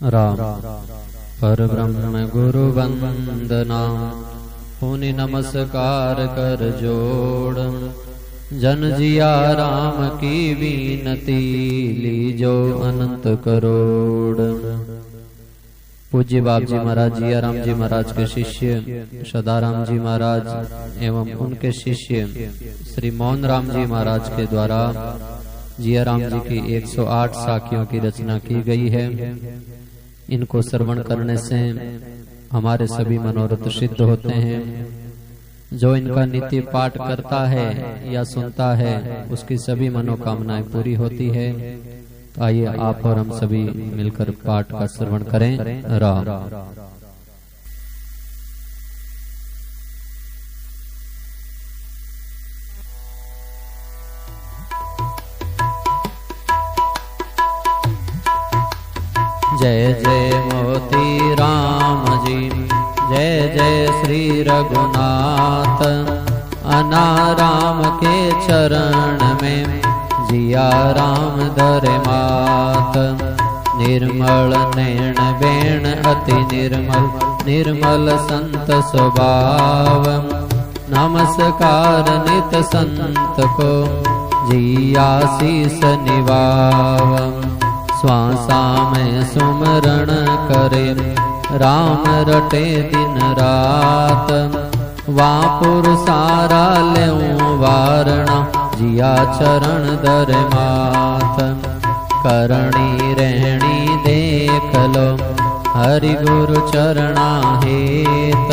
राम पर ब्रह्म गुरु वंदना, पुनि नमस्कार कर जोड़। जन जिया राम की बीनती, लीजो अनंत करोड़। पूज्य बाप जी महाराज जिया राम जी महाराज के शिष्य सदाराम जी महाराज एवं उनके शिष्य श्री मोहन राम जी महाराज के द्वारा जिया राम जी की 108 साखियों की रचना की गई है। इनको श्रवण करने से हमारे सभी मनोरथ सिद्ध होते हैं। जो इनका नित्य पाठ करता है या सुनता है उसकी सभी मनोकामनाएं पूरी होती है। तो आइए आप और हम सभी मिलकर पाठ का श्रवण करें। राम जय जय मोती राम जी, जय जय श्री रघुनाथ। अनाराम के चरण में जिया राम धरे मात। निर्मल नैण बेण अति निर्मल, निर्मल संत स्वभाव। नमस्कार नित संत को, जिया शीस निभाव। श्वासा में सुमरण करे, राम रटे दिन रात। वापुर सारा लेऊं वारणा, जिया चरण दर मात। करणी रहणी देख लो, हरि गुरु चरणा हेत।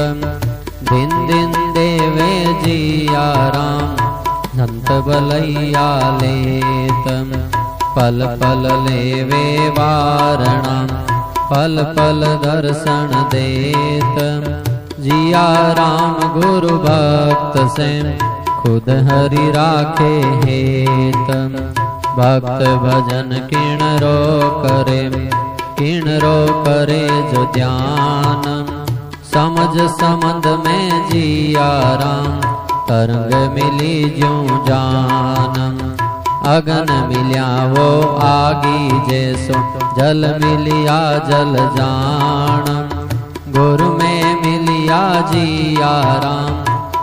दिन दिन देवे जिया राम, संत बलैया लेत। पल पल लेवे वारणा, पल पल दर्शन देत। जिया राम गुरु भक्त से, खुद हरि राखे हेत। भक्त भजन किणरो करे, किणरो करे जो ध्यान। समझ समझ में जिया राम, तरंग मिली ज्यों जान। अगन मिल्या वो आगी जैसो, जल मिलिया जल जान। गुरु में मिलिया जिया राम,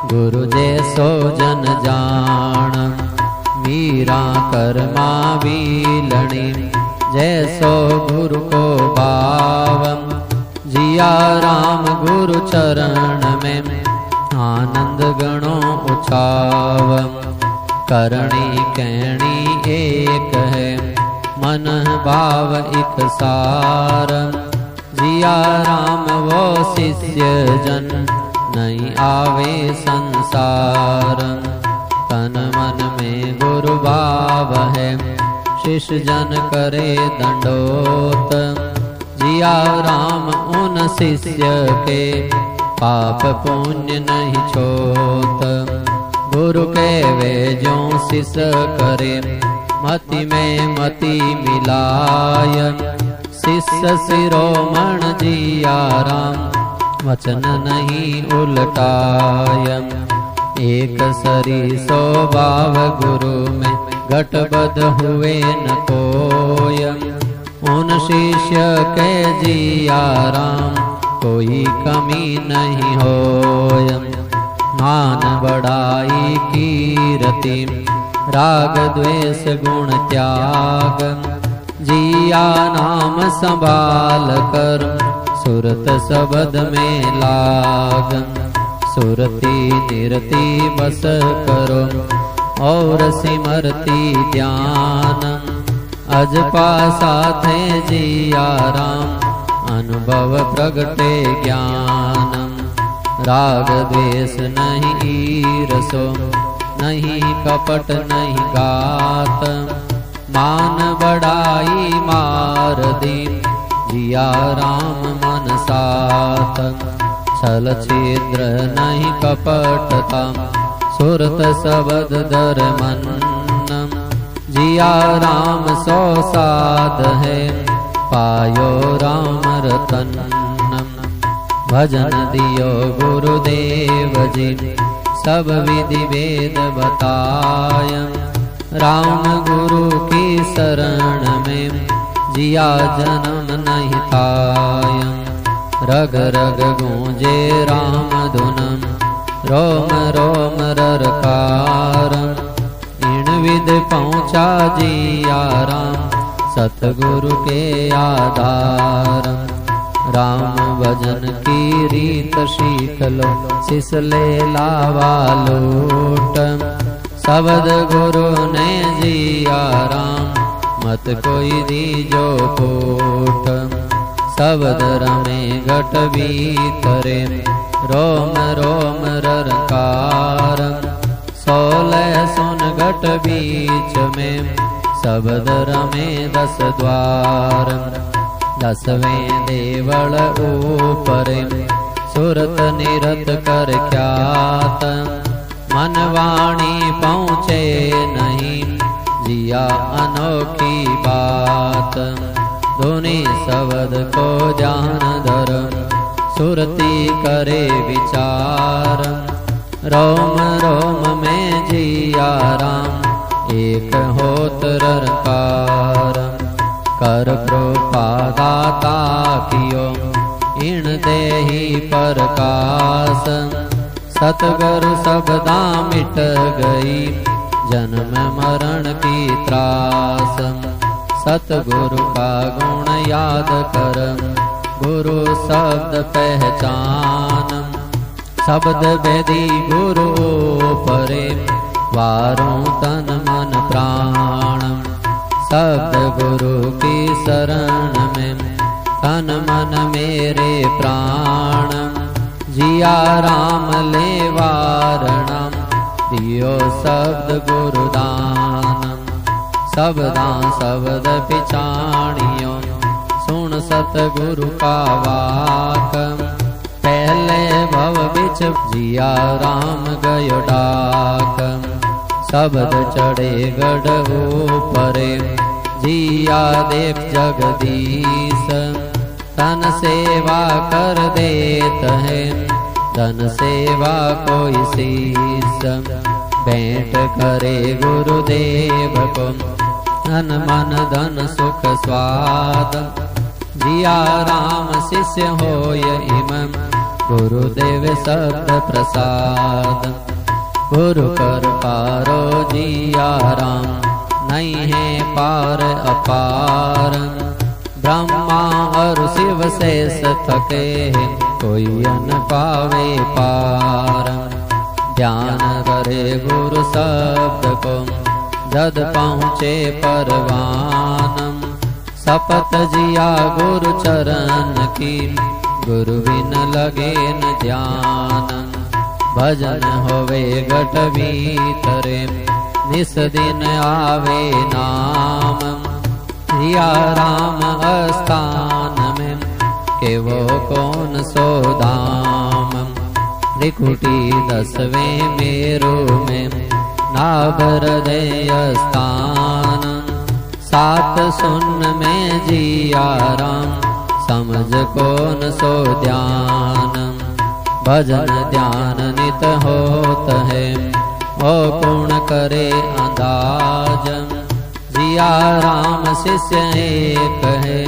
गुरु जैसो जन जान। मीरा कर्मा बीलणी, जैसो गुरु को भाव। जिया राम गुरु चरण में, आनंद गणो उछाव। करणी कहणी एक है, मन भाव एक सार। जिया राम वो शिष्य जन, नहीं आवे संसार। तन मन में गुरु भाव है, शिष्य जन करे दंडोत। जिया राम उन शिष्य के, पाप पुण्य नहीं छोत। गुरु के वे जो शिष करे, मति में मति मिलाय। शिष्य शिरोमण जिया राम, वचन नहीं उलटाय। एक सरी स्वभाव गुरु में, घटबद्ध हुए न कोय। उन शिष्य के जिया राम, कोई कमी नहीं होय। मान बड़ाई कीरति, राग द्वेष गुण त्याग। जिया नाम संभाल कर, सुरत शब्द में लाग। सुरति निरति बस करो, और सिमरति ध्यान। अजपा साथे जिया राम, अनुभव प्रगटे ज्ञान। राग द्वेष नहीं ईरसो, नहीं कपट नहीं गात। मान बड़ाई मार दी, जिया राम मन सात। छल छिद्र नहीं कपटता, सुरत शब्द दर मन। जिया राम सो साध है, पायो राम रतन। भजन दियो गुरुदेव जी, सब विधि वेद बताय। राम गुरु की शरण में, जिया जन्म नहीं थाय। रग रग गूंजे राम धुनम, रोम रोम ररकार। इन विद पहुँचा जिया राम, सतगुरु के आधार। राम भजन की रीत सीख लो, शिष ले लावा लोट। शब्द गुरु ने जिया राम, मत कोई दीजो कोट। शब्द रमे घट भीतरे, रोम रोम ररकार। सोलह सुन घट बीच में, शब्द रमे 10 द्वार। 10वें देवल ऊपरे, सुरत निरत कर ख्यात। मन वाणी पहुँचे नहीं, जिया अनोखी बात। धुनि शब्द को जान धर, सुरती करे विचार। रोम रोम में जिया राम, एक होत ररकार। कर कृपा दाता कियो, इन देहि प्रकाश। सतगुरु सबदा मिट गई, जन्म मरण की त्रास। सतगुरु का गुण याद कर, गुरु शब्द पहचान। शब्द वेदी गुरु परे, वारों तन मन प्राण। शब्द गुरु की शरण में, तन मन मेरे प्राण। जिया राम ले वारणम, दियो शब्द गुरुदान। शब्दा शब्द पिछाणियों, सुन सतगुरु का वाक। पहले भव बिच जिया राम गयो डाक। शब्द चढ़े गढ़ ऊपरे, जिया देख जगदीश। तन सेवा कर देत है, धन सेवा कोई शीस। भेंट करे गुरुदेव को, धन मन धन सुख स्वाद। जिया राम शिष्य होय इमं, गुरुदेव शब्द प्रसाद। गुरु कर पारो जिया राम, नहीं है पार अपार। ब्रह्मा और शिव शेष थके, कोई न पावे पार। ध्यान करे गुरु शब्द को, जद पहुँचे परवान। शपथ जिया गुरु चरण की, गुरु बिन लगे न ध्यान। भजन होवे घट भीतरे, निस दिन आवे नाम। जिया राम अस्थान में, के वो कौन सो धाम। त्रिकुटी 10वें मेरु में, नाभ हृदय स्थान। 7 सुन में जिया राम, समझ कौन सो ध्यान। भजन ध्यान नित होत है, ओ पूर्ण करे अंदाज। जिया राम शिष्य एक है,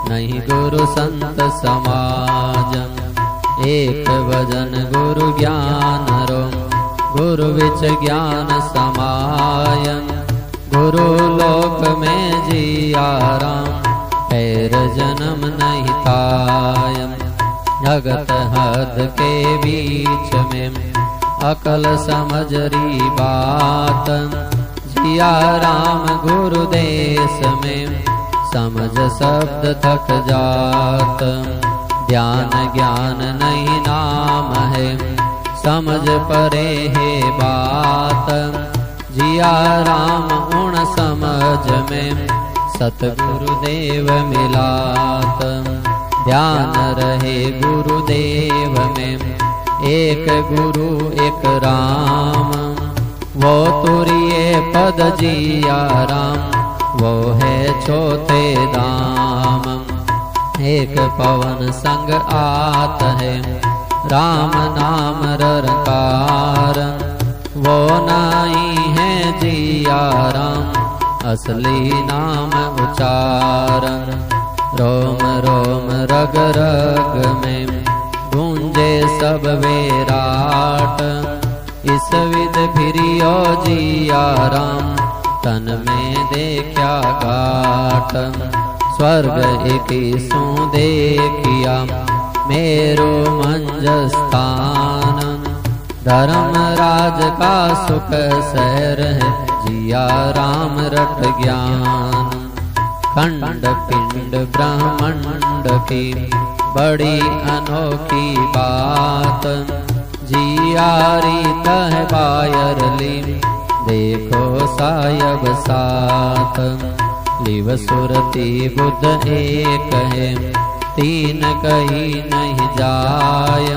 नहीं गुरु संत समाज। एक भजन गुरु ज्ञान रो, गुरु विच ज्ञान समाय। गुरु लोक में जिया राम, पैर जन्म नहीं थाय। जगत हद के बीच में, अकल समझरी बात। जिया राम गुरु देश में, समझ शब्द थक जात। ध्यान ज्ञान नहीं नाम है, समझ परे है बात। जिया राम उण समझ में, सतगुरुदेव मिलात। ध्यान रहे गुरुदेव में, एक गुरु एक राम। वो तुरिये पद जिया राम, वो है चौथे धाम। एक पवन संग आत है, राम नाम ररकार। वो नाई है जिया राम, असली नाम उच्चारण। रोम रोम रग रग में गूंजे सब विराट। इस विध फिरियो जिया राम तन में देखा घाट। स्वर्ग एकीसु देखिया मेरो मंजस्थान। धर्मराज का सुख सहर है जिया राम रट ज्ञान। खंड पिंड ब्रह्मांड की बड़ी अनोखी बात। जिया रीत है बायरली देखो सायब साथ। लिव सुरति बुद्ध एक है तीन कहीं नहीं जाय।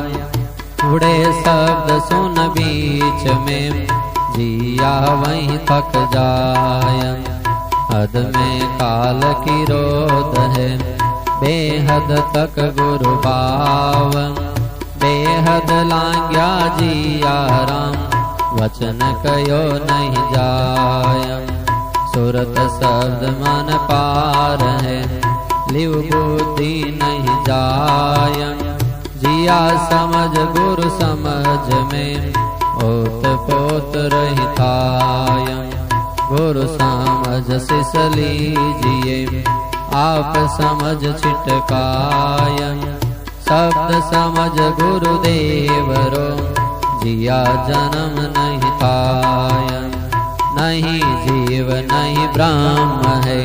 उड़े शब्द सुन बीच में जिया वहीं थक जाय। हद में काल की रोध है बेहद तक गुरु भाव। बेहद लांग्या जिया राम वचन कयो नहीं जाय। सुरत शब्द मन पार है लिव बुद्धि नहीं जाय। जिया समझ गुरु समझ में ओत पोत रहिताय। गुरु समझ सिस लीजिए आप समझ छिटकाय। शब्द समझ गुरुदेवरो जिया जन्म नहीं पाय। नहीं जीव नहीं ब्रह्म है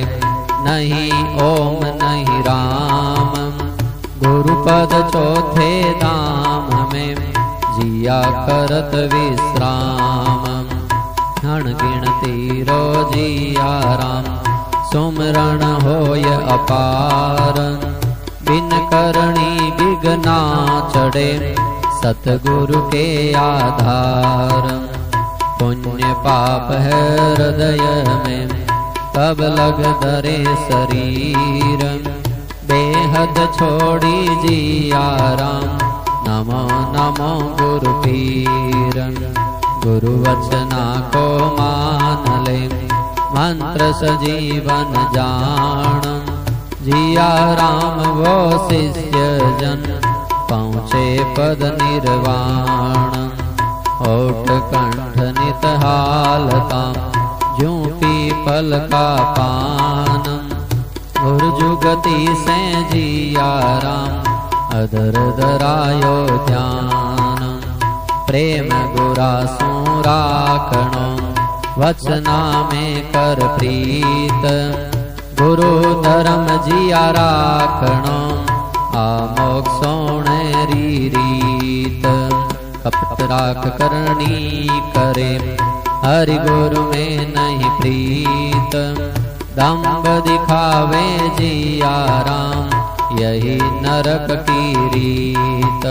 नहीं ओम नहीं राम। गुरुपद चौथे धाम में जिया करत विश्राम। क्षण गिनती रोजिया राम सुमरण होय अपार। बिन करणी बिघना चढ़े सतगुरु के आधार। पुण्य पाप है हृदय में कब लग धरे शरीर। बेहद छोड़ी जिया राम नमो नमो गुरु पीर। गुरु वचना को मान ले मंत्र सजीवन जान। जिया राम वो शिष्य जन पहुँचे पद निर्वाण। होठ कंठ नित हालता ज्यों पीपल का पान। उर्जुगति से जिया राम अधर धरायो ध्यान। प्रेम गुरा सो राखणो वचना में कर प्रीत। गुरु धर्म जिया राखणो आमोक्षोण रीत। कपट राख करनी करे हरि गुरु में नहीं प्रीत। दम्भ दिखावे जिया राम यही नरक की रीत।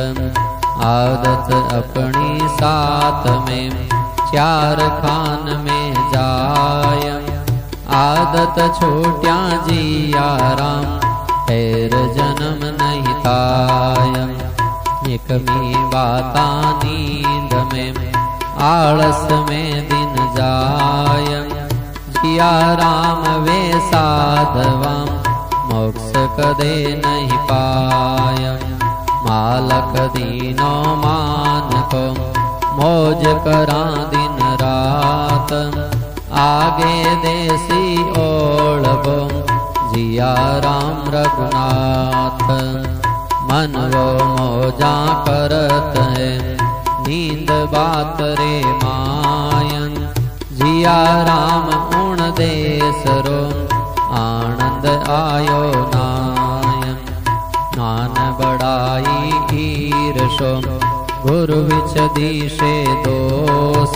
आदत अपनी साथ में चार खान में जाय। आदत छोट्या जिया राम फिर जन्म नहीं ताय। एक में बाता नींद में आलस में दिन जाय। जिया राम वे साधवा मोक्ष कदे नहीं पाय। मालक दीनो मान को मौज करा दिन रात। आगे देसी ओढ़बो जिया राम रघुनाथ। मन वो मौजा करत है नींद बात रे मायन। जिया राम उण देसरो आनंद आयो नायन। नान बड़ाई ईर्षो गुरु विच दिशे दोष।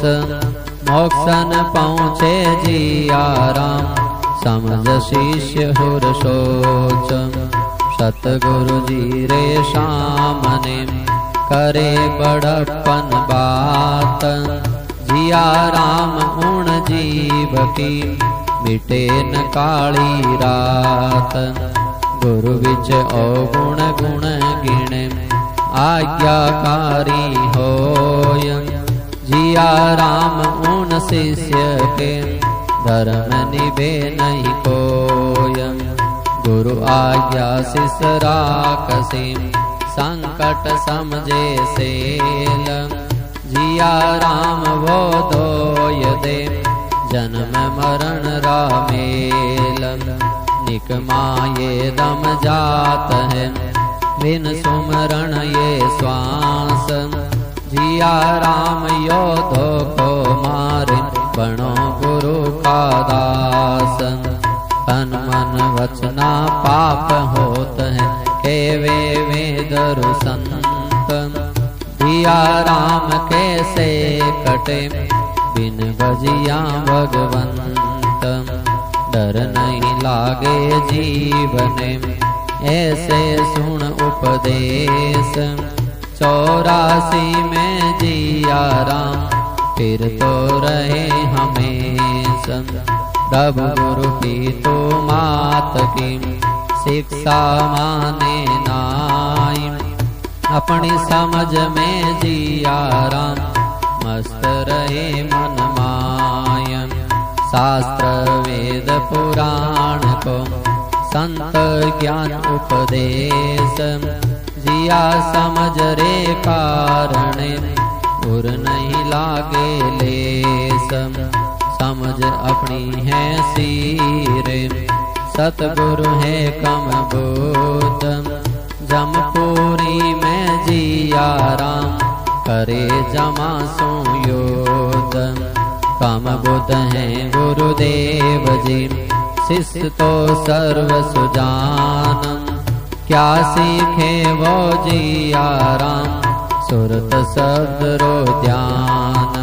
मोक्षन पहुँचे जिया राम समझ शिष्य हुर सोच। सतगुरु जी रे सामने करे बड़प्पन बात। जिया राम उण जीव की मिटे न काली रात। गुरु विच अवगुण गुण गिणे आज्ञाकारी होय। जिया राम उन शिष्य के धर्म निभे नहीं कोय। गुरु आज्ञा शिष राखसी संकट समझे सेल। जिया राम वो दोय दे जन्म मरण रामेल। निकमा ये दम जात है बिन सुमरण ये श्वास। जिया राम योधो को मारे बनो गुरु का दास। तन मन वचना पाप होत है केवे वेदरु संत। जिया राम कैसे कटे बिन भजिया भगवंत। डर नहीं लागे जीवने ऐसे सुन उपदेश। 84 में जिया राम फिर तो रहे हमेशा। प्रभु गुरु की तो मात की शिक्षा माने नाई। अपनी समझ में जिया राम मस्त रहे मन माय। शास्त्र वेद पुराण को संत ज्ञान उपदेश। जिया समझ रे कारणे उर नहीं लागे लेस। समझ अपनी है सीरे सतगुरु है कम बोध। जमपुरी में जिया राम करे जमा सुयोध। कम बुध है गुरुदेव जी शिष्य तो सर्व सुजान। क्या सीखे वो जिया राम सुरत सदरो ध्यान।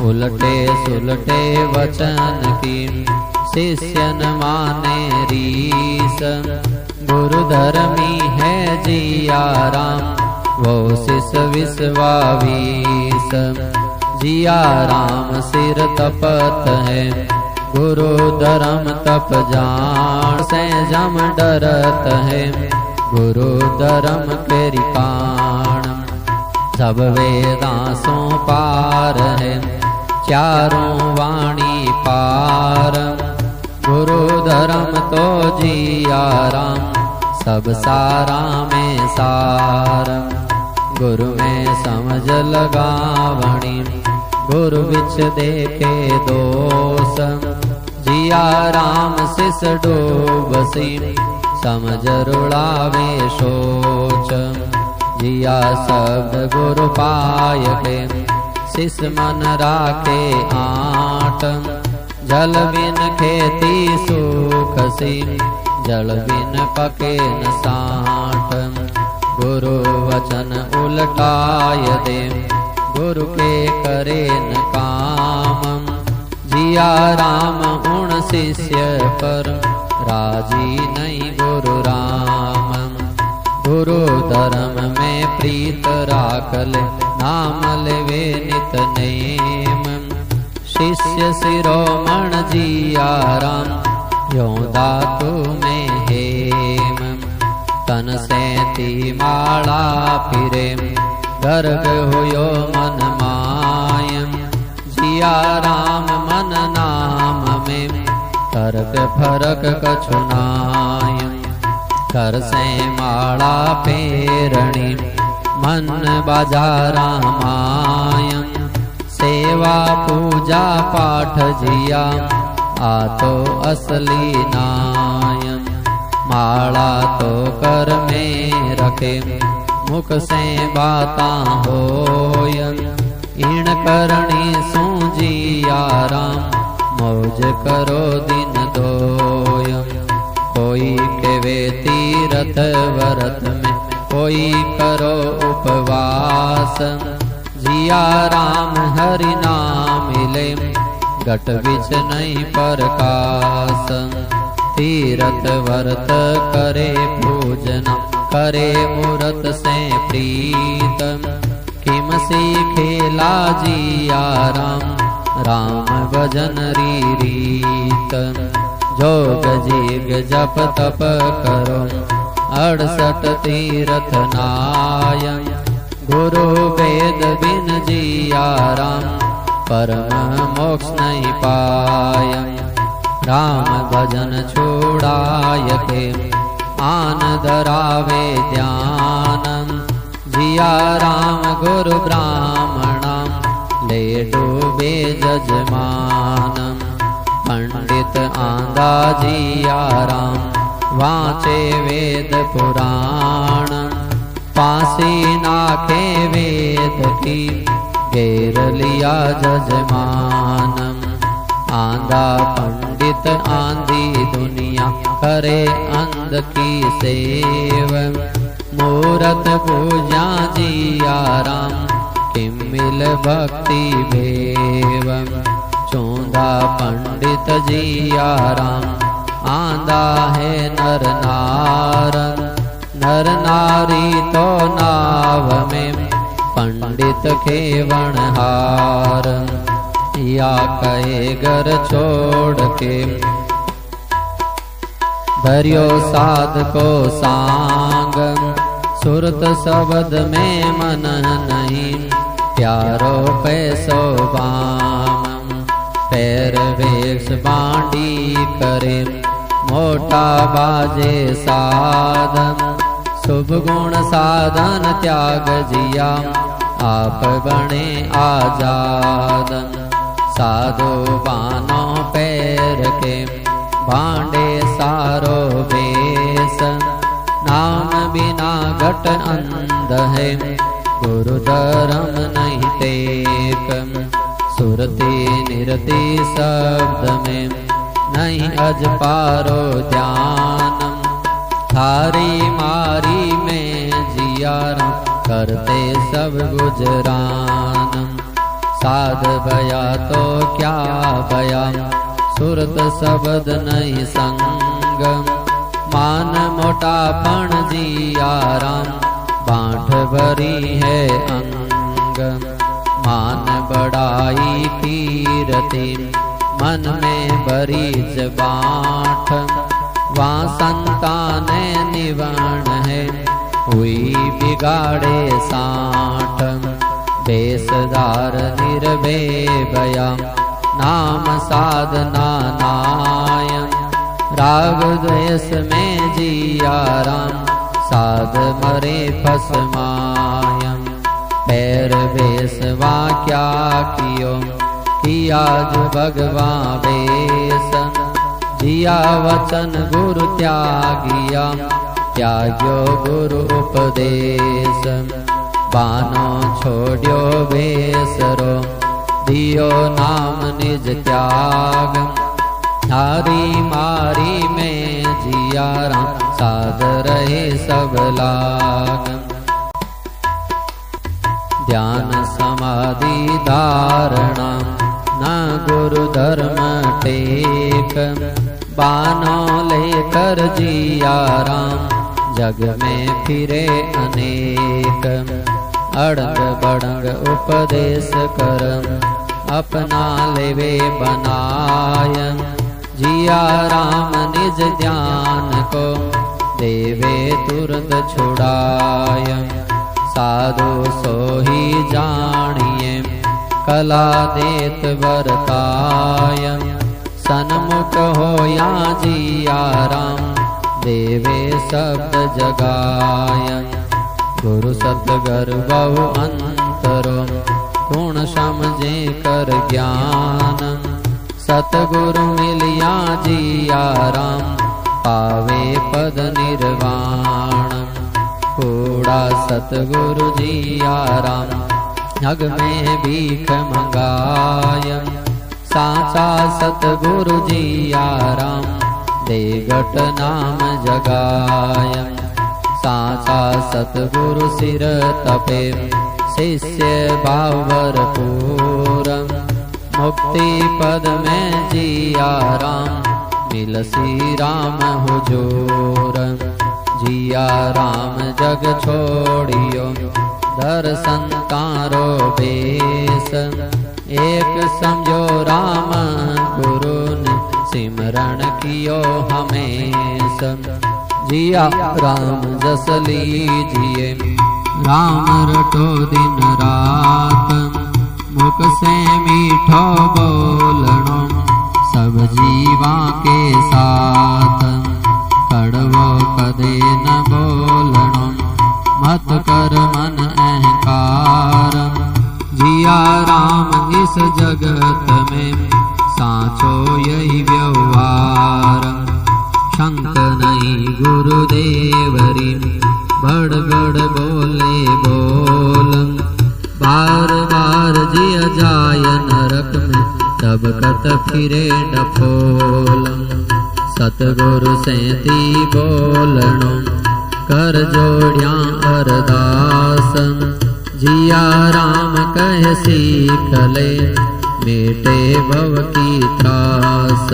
उलटे सुलटे वचन की शिष्यन माने रीस। गुरु धर्मी है जिया राम वो शिष्य विश्वावीस। जिया राम सिर तपत है गुरु धर्म तप जान। से जम डरत है गुरु धर्म केरी कान। सब वेदासों पार है चारों वाणी पार। गुरु धर्म तो जिया राम सब सारा में सार। गुरु में समझ लगावणी गुरु बिच देखे दोष। जिया राम शिष डूबसी समझ रुड़ावे सोच। जिया सब गुरु पाय के शिष मन राखे आट। जल बिन खेती सुख सी जल बिन पके न साठ। गुरु वचन उलटाय दे गुरु के करे न काम। जिया राम गुण शिष्य पर राजी नहीं गुरु राम। गुरु धर्म में प्रीत राखल नाम लेवे नित नेम। शिष्य शिरोमण जिया राम यो दातु में हेम। तन से ती माला फिरे गर्ग हुयो मन मायम। जिया राम मन नाम में तर्क फरक कछु नायम। कर से माला पेरणी मन बाजा रामायम। सेवा पूजा पाठ जिया आ तो असली नायम। माला तो कर में रखे मुख से बाता होयन। इन करणी सूजिया राम मौज करो दिन दोयम। कोई केवे तीरथ व्रत में कोई करो उपवास। जिया राम हरि नाम मिले घट बिच नहीं प्रकाश। तीरथ व्रत करे पूजना करे मूरत से प्रीतम। किम सीखेला जिया राम राम भजन रीत। जोग जीग जप तप करो 68 तीरथ नायम। गुरु वेद बिन जिया राम परम मोक्ष नहीं पाय। राम भजन छुड़ाय के आन धरावे ध्यान। जिया राम गुरु ब्राह्मणम ले डूबे जजमान। पंडित आंधा जिया राम वाचे वेद पुराण। फांसी नाखे वेद की घेर लिया जजमान। आंधा पंडित आंधी दुनिया करे अंध की सेव। मूरत पूजा जिया राम किम मिल भक्ति भेव। चौंधा पंडित जिया राम आंधा है नर नार। नर नारी तो नाव में पंडित खेवण हार। या कहे घर छोड़ के धर्यो साध को सांग। सुरत शब्द में मन नहीं प्यारो पैसो बाम। पैर वेश बांडी करे मोटा बाजे साधन। शुभ गुण साधन त्याग जिया आप बने आजादन। साधु बानो पैर के भांडे सारो बेस। नाम बिना घट अंध है गुरु धर्म नहीं टेक। सुरती निरति शब्द में नहीं अज पारो ध्यान। थारी मारी में जिया करते सब गुजरान। साध भया तो क्या भया सुरत शब्द नहीं संग। मान मोटापन जिया राम बांठ भरी है अंग। मान बड़ाई कीरति मन में भरी जबाठ। वहाँ संतान निवण है हुई बिगाड़े साठ। बेसदार निर्भे भया नाम साधना नायम। राग द्वेष में जिया राम साध मरे फस मायम। पैर बेसवा क्या कियो किया जो भगवा बेस। जिया वचन गुरु त्यागिया त्याग्यो गुरु उपदेश। बानो छोड़्यो बेसरो दियो नाम निज त्याग। थारी मारी में जिया राम साध रहे सब लाग। ध्यान समाधि धारणा न गुरु धर्म टेक। बानो लेकर जिया राम जग में फिरे अनेक। अड़ंग बड़ंग उपदेश करम अपना लेवे बनाय। जिया राम निज ध्यान को देवे तुरंत छुड़ाय। साधु सोही जानिए कला देत बरताय। सन्मुख हो या जिया राम देवे शब्द जगाय। गुरु सतगर बहु अंतरो गुण समझे कर ज्ञान। सतगुरु मिलिया जिया राम पावे पद निर्वाण। कूड़ा सतगुरु जिया राम जग में भीख मंगाय। साचा सतगुरु जिया राम देगट नाम जगाय। साचा सतगुरु सिर तपे शिष्य भावर पूरम। मुक्ति पद में जिया राम मिलसी राम हुजूर। जिया राम जग छोड़ियो दर्शन तारो बेस। एक समझो राम गुरु ने सिमरण कियो हमेश। जिया राम जस लीजिए राम रटो दिन रात। मुख से मीठो बोलणो सब जीवा के साथ। कड़वो कदे न बोलणो मत कर मन अहंकार। जिया राम इस जगत में साचो यही व्यवहार। शंक नहीं गुरुदेवरी बड़ बड़ बोले बोल। बार बार जिया जाय नरक में तब कत फिरे डफोल। सतगुरु सेती बोलणो कर जोड़िया अरदास। जिया राम कह सीख ले मेटे भव की त्रास।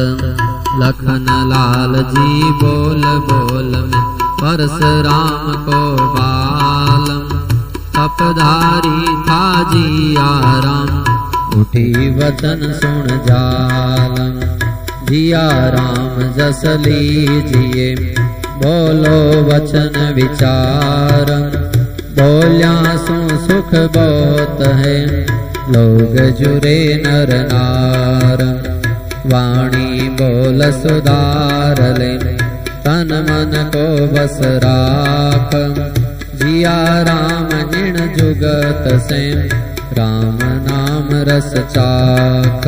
लखन लाल जी बोल बोल में परशुराम को बालम। तपधारी था जिया राम उठी वचन सुन जालम। जिया राम जस लीजिए बोलो वचन विचार। बोल्या सु सुख बहुत है लोग जुरे नर नार। वाणी बोल सुधार ले तन मन को बस राख। जिया राम निण जुगत से राम नाम रस चाख।